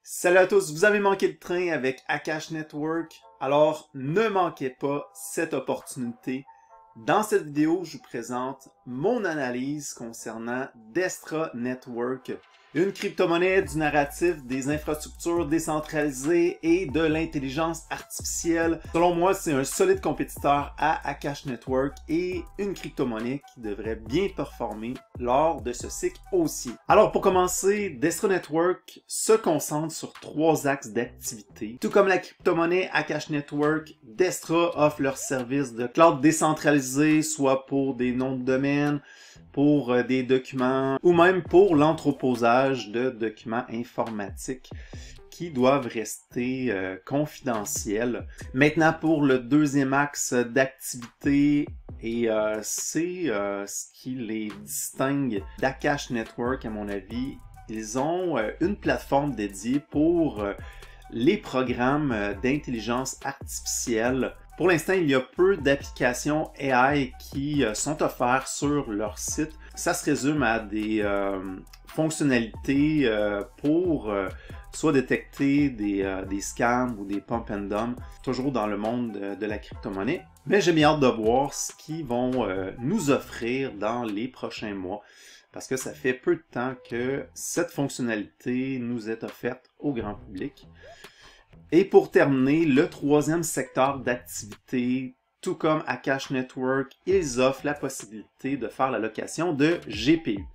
Salut à tous, vous avez manqué le train avec Akash Network, alors ne manquez pas cette opportunité. Dans cette vidéo, je vous présente mon analyse concernant Destra Network, une crypto-monnaie du narratif des infrastructures décentralisées et de l'intelligence artificielle. Selon moi, c'est un solide compétiteur à Akash Network et une crypto-monnaie qui devrait bien performer lors de ce cycle haussier. Alors pour commencer, Destra Network se concentre sur 3 axes d'activité. Tout comme la crypto-monnaie Akash Network, Destra offre leurs services de cloud décentralisé, soit pour des noms de domaine, pour des documents ou même pour l'entreposage de documents informatiques qui doivent rester confidentiels. Maintenant, pour le deuxième axe d'activité, et c'est ce qui les distingue d'Akash Network, à mon avis, ils ont une plateforme dédiée pour les programmes d'intelligence artificielle. Pour l'instant, il y a peu d'applications AI qui sont offertes sur leur site. Ça se résume à des fonctionnalités pour soit détecter des scams ou des pump and dump, toujours dans le monde de la crypto-monnaie. Mais j'ai bien hâte de voir ce qu'ils vont nous offrir dans les prochains mois, parce que ça fait peu de temps que cette fonctionnalité nous est offerte au grand public. Et pour terminer, le troisième secteur d'activité, tout comme Akash Network, ils offrent la possibilité de faire la location de GPU.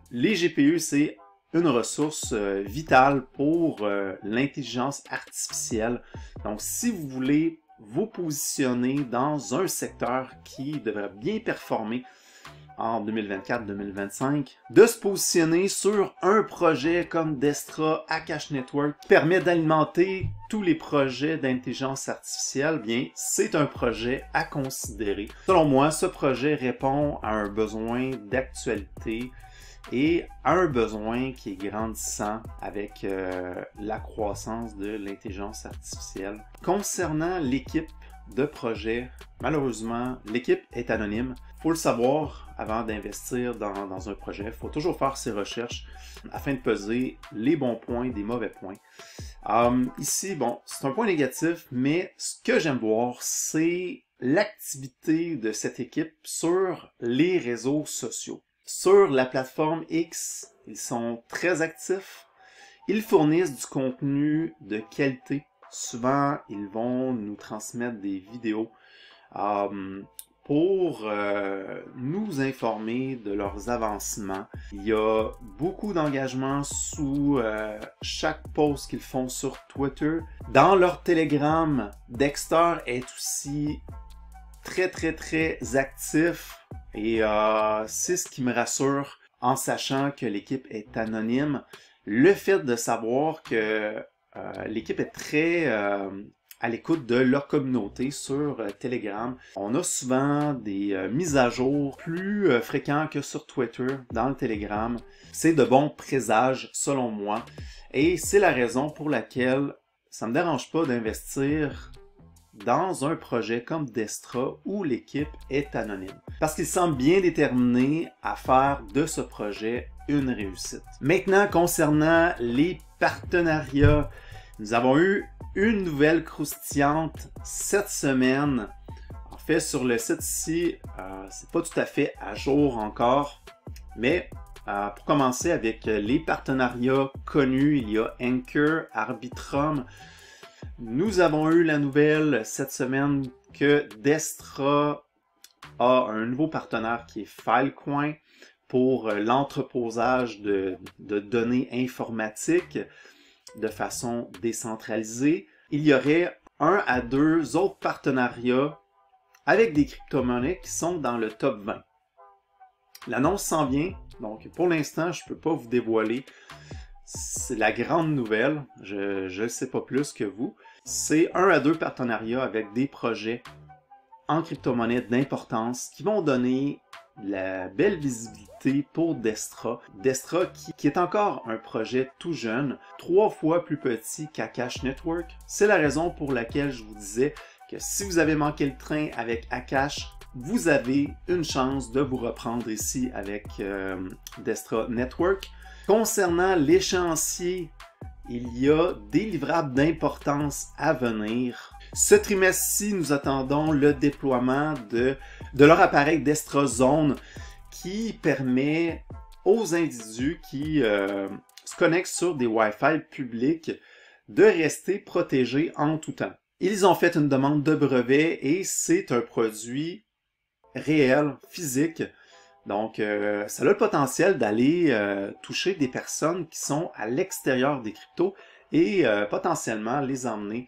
Les GPU, c'est une ressource vitale pour l'intelligence artificielle. Donc, si vous voulez vous positionner dans un secteur qui devrait bien performer en 2024-2025, de se positionner sur un projet comme Destra Akash Network qui permet d'alimenter tous les projets d'intelligence artificielle, bien, c'est un projet à considérer. Selon moi, ce projet répond à un besoin d'actualité et à un besoin qui est grandissant avec la croissance de l'intelligence artificielle. Concernant l'équipe de projet, malheureusement, l'équipe est anonyme. Il faut le savoir avant d'investir dans un projet. Il faut toujours faire ses recherches afin de peser les bons points des mauvais points. Ici, bon, c'est un point négatif, mais ce que j'aime voir, c'est l'activité de cette équipe sur les réseaux sociaux. Sur la plateforme X, ils sont très actifs. Ils fournissent du contenu de qualité. Souvent, ils vont nous transmettre des vidéos pour nous informer de leurs avancements. Il y a beaucoup d'engagement sous chaque post qu'ils font sur Twitter. Dans leur Telegram, Dexter est aussi très actif et c'est ce qui me rassure en sachant que l'équipe est anonyme. Le fait de savoir que l'équipe est très à l'écoute de leur communauté sur Telegram. On a souvent des mises à jour plus fréquentes que sur Twitter dans le Telegram. C'est de bons présages selon moi. Et c'est la raison pour laquelle ça ne me dérange pas d'investir dans un projet comme Destra où l'équipe est anonyme. Parce qu'ils semblent bien déterminés à faire de ce projet une réussite. Maintenant, concernant les partenariats, nous avons eu une nouvelle croustillante cette semaine. En fait, sur le site ici, c'est pas tout à fait à jour encore. Mais pour commencer avec les partenariats connus, il y a Anchor, Arbitrum. Nous avons eu la nouvelle cette semaine que Destra a un nouveau partenaire qui est Filecoin pour l'entreposage de données informatiques de façon décentralisée. Il y aurait 1 à 2 autres partenariats avec des crypto-monnaies qui sont dans le top 20. L'annonce s'en vient, donc pour l'instant, je ne peux pas vous dévoiler. C'est la grande nouvelle, je ne sais pas plus que vous. C'est 1 à 2 partenariats avec des projets en crypto-monnaie d'importance qui vont donner la belle visibilité pour Destra. Destra qui est encore un projet tout jeune, 3 fois plus petit qu'Akash Network. C'est la raison pour laquelle je vous disais que si vous avez manqué le train avec Akash, vous avez une chance de vous reprendre ici avec Destra Network. Concernant l'échéancier, il y a des livrables d'importance à venir. Ce trimestre-ci, nous attendons le déploiement de leur appareil Destra Zone qui permet aux individus qui se connectent sur des Wi-Fi publics de rester protégés en tout temps. Ils ont fait une demande de brevet et c'est un produit réel, physique. Donc, ça a le potentiel d'aller toucher des personnes qui sont à l'extérieur des cryptos et potentiellement les emmener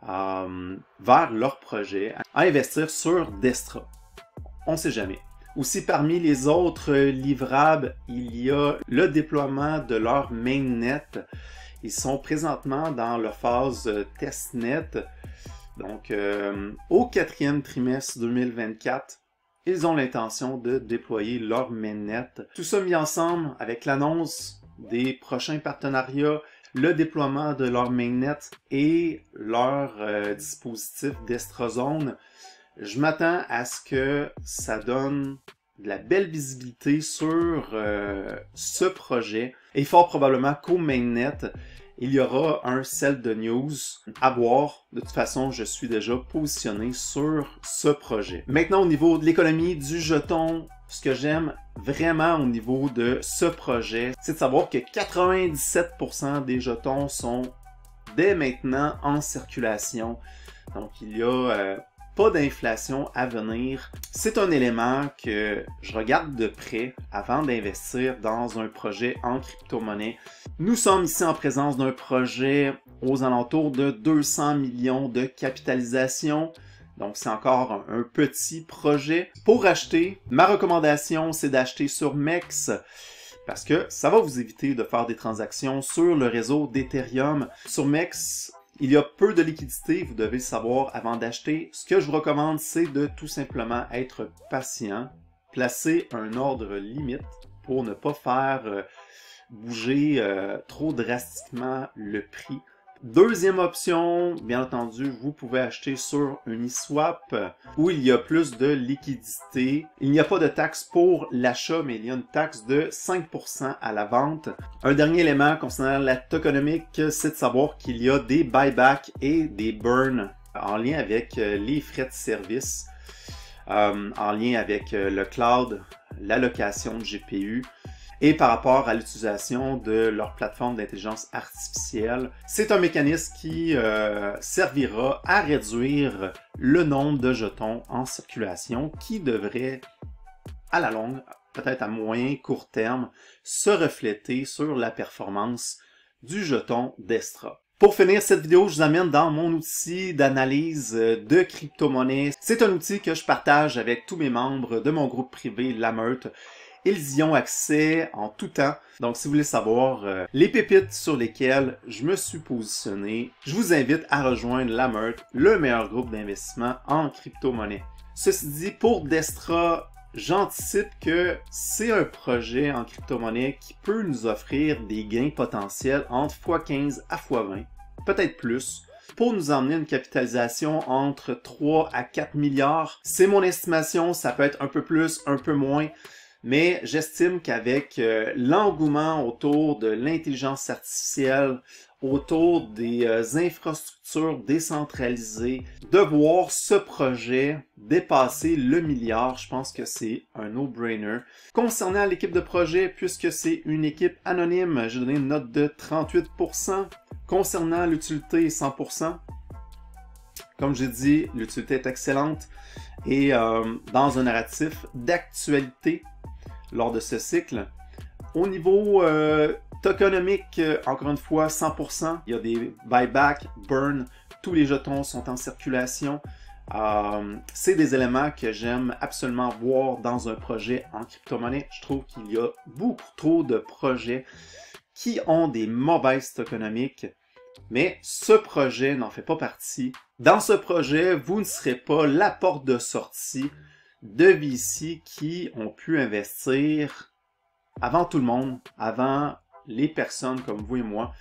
vers leur projet, à investir sur Destra. On ne sait jamais. Aussi, parmi les autres livrables, il y a le déploiement de leur mainnet. Ils sont présentement dans leur phase testnet. Donc, au 4e trimestre 2024, ils ont l'intention de déployer leur mainnet. Tout ça mis ensemble avec l'annonce des prochains partenariats, le déploiement de leur mainnet et leur dispositif Destra Zone. Je m'attends à ce que ça donne de la belle visibilité sur ce projet. Et fort probablement qu'au mainnet, il y aura un sel de news à voir. De toute façon, je suis déjà positionné sur ce projet. Maintenant, au niveau de l'économie du jeton, ce que j'aime vraiment au niveau de ce projet, c'est de savoir que 97% des jetons sont dès maintenant en circulation. Donc, il y a pas d'inflation à venir. C'est un élément que je regarde de près avant d'investir dans un projet en crypto-monnaie. Nous sommes ici en présence d'un projet aux alentours de 200 millions de capitalisation. Donc, c'est encore un petit projet. Pour acheter, ma recommandation, c'est d'acheter sur MEX parce que ça va vous éviter de faire des transactions sur le réseau d'Ethereum. Sur MEX, il y a peu de liquidité, vous devez le savoir avant d'acheter. Ce que je vous recommande, c'est de tout simplement être patient, placer un ordre limite pour ne pas faire bouger trop drastiquement le prix. Deuxième option, bien entendu, vous pouvez acheter sur Uniswap où il y a plus de liquidité. Il n'y a pas de taxe pour l'achat, mais il y a une taxe de 5% à la vente. Un dernier élément concernant la tokenomique, c'est de savoir qu'il y a des buybacks et des burns en lien avec les frais de service, en lien avec le cloud, l'allocation de GPU. Et par rapport à l'utilisation de leur plateforme d'intelligence artificielle, c'est un mécanisme qui servira à réduire le nombre de jetons en circulation qui devrait, à la longue, peut-être à moyen, court terme, se refléter sur la performance du jeton Destra. Pour finir cette vidéo, je vous amène dans mon outil d'analyse de crypto-monnaie. C'est un outil que je partage avec tous mes membres de mon groupe privé, La Meute. Ils y ont accès en tout temps. Donc, si vous voulez savoir les pépites sur lesquelles je me suis positionné, je vous invite à rejoindre La Meute, le meilleur groupe d'investissement en crypto-monnaie. Ceci dit, pour Destra, j'anticipe que c'est un projet en crypto-monnaie qui peut nous offrir des gains potentiels entre x15 à x20, peut-être plus, pour nous emmener une capitalisation entre 3 à 4 milliards. C'est mon estimation, ça peut être un peu plus, un peu moins. Mais j'estime qu'avec l'engouement autour de l'intelligence artificielle, autour des infrastructures décentralisées, de voir ce projet dépasser le milliard, je pense que c'est un no-brainer. Concernant l'équipe de projet, puisque c'est une équipe anonyme, j'ai donné une note de 38%. Concernant l'utilité, 100%. Comme j'ai dit, l'utilité est excellente et dans un narratif d'actualité lors de ce cycle. Au niveau tokenomique, encore une fois, 100%. Il y a des buybacks, burn, tous les jetons sont en circulation. C'est des éléments que j'aime absolument voir dans un projet en crypto-monnaie. Je trouve qu'il y a beaucoup trop de projets qui ont des mauvaises tokenomiques. Mais ce projet n'en fait pas partie. Dans ce projet, vous ne serez pas la porte de sortie de VC qui ont pu investir avant tout le monde, avant les personnes comme vous et moi.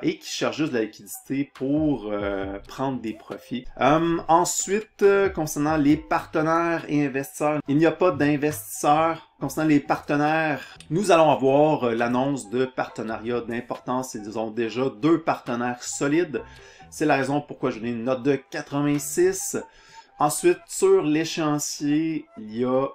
et qui cherchent juste de la liquidité pour prendre des profits. Ensuite, concernant les partenaires et investisseurs, il n'y a pas d'investisseurs. Concernant les partenaires, nous allons avoir l'annonce de partenariats d'importance. Ils ont déjà 2 partenaires solides. C'est la raison pourquoi je donne une note de 86. Ensuite, sur l'échéancier, il y a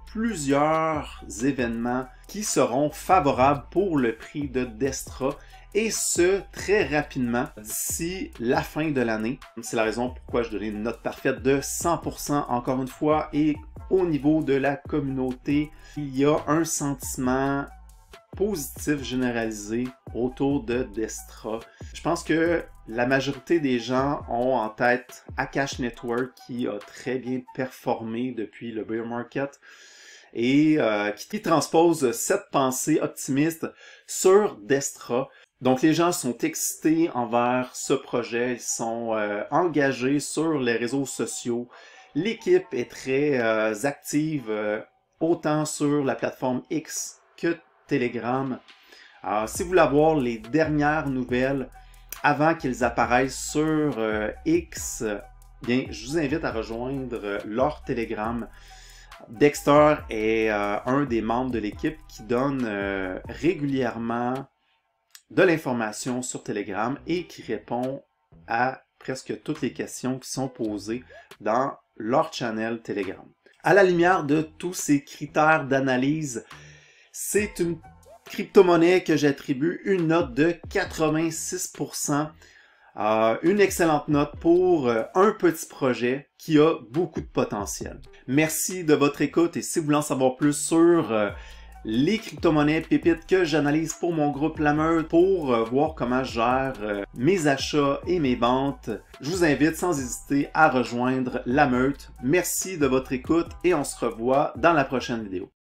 plusieurs événements qui seront favorables pour le prix de Destra, et ce, très rapidement, d'ici la fin de l'année. C'est la raison pourquoi je donne une note parfaite de 100% encore une fois, et au niveau de la communauté, il y a un sentiment positif généralisé autour de Destra. Je pense que la majorité des gens ont en tête Akash Network qui a très bien performé depuis le bear market et qui transpose cette pensée optimiste sur Destra. Donc les gens sont excités envers ce projet, ils sont engagés sur les réseaux sociaux. L'équipe est très active autant sur la plateforme X que Telegram. Alors, si vous voulez avoir les dernières nouvelles avant qu'ils apparaissent sur X, bien, je vous invite à rejoindre leur Telegram. Dexter est un des membres de l'équipe qui donne régulièrement de l'information sur Telegram et qui répond à presque toutes les questions qui sont posées dans leur channel Telegram. À la lumière de tous ces critères d'analyse, c'est une crypto-monnaie que j'attribue une note de 86%. Une excellente note pour un petit projet qui a beaucoup de potentiel. Merci de votre écoute et si vous voulez en savoir plus sur les crypto-monnaies pépites que j'analyse pour mon groupe La Meute, pour voir comment je gère mes achats et mes ventes, je vous invite sans hésiter à rejoindre La Meute. Merci de votre écoute et on se revoit dans la prochaine vidéo.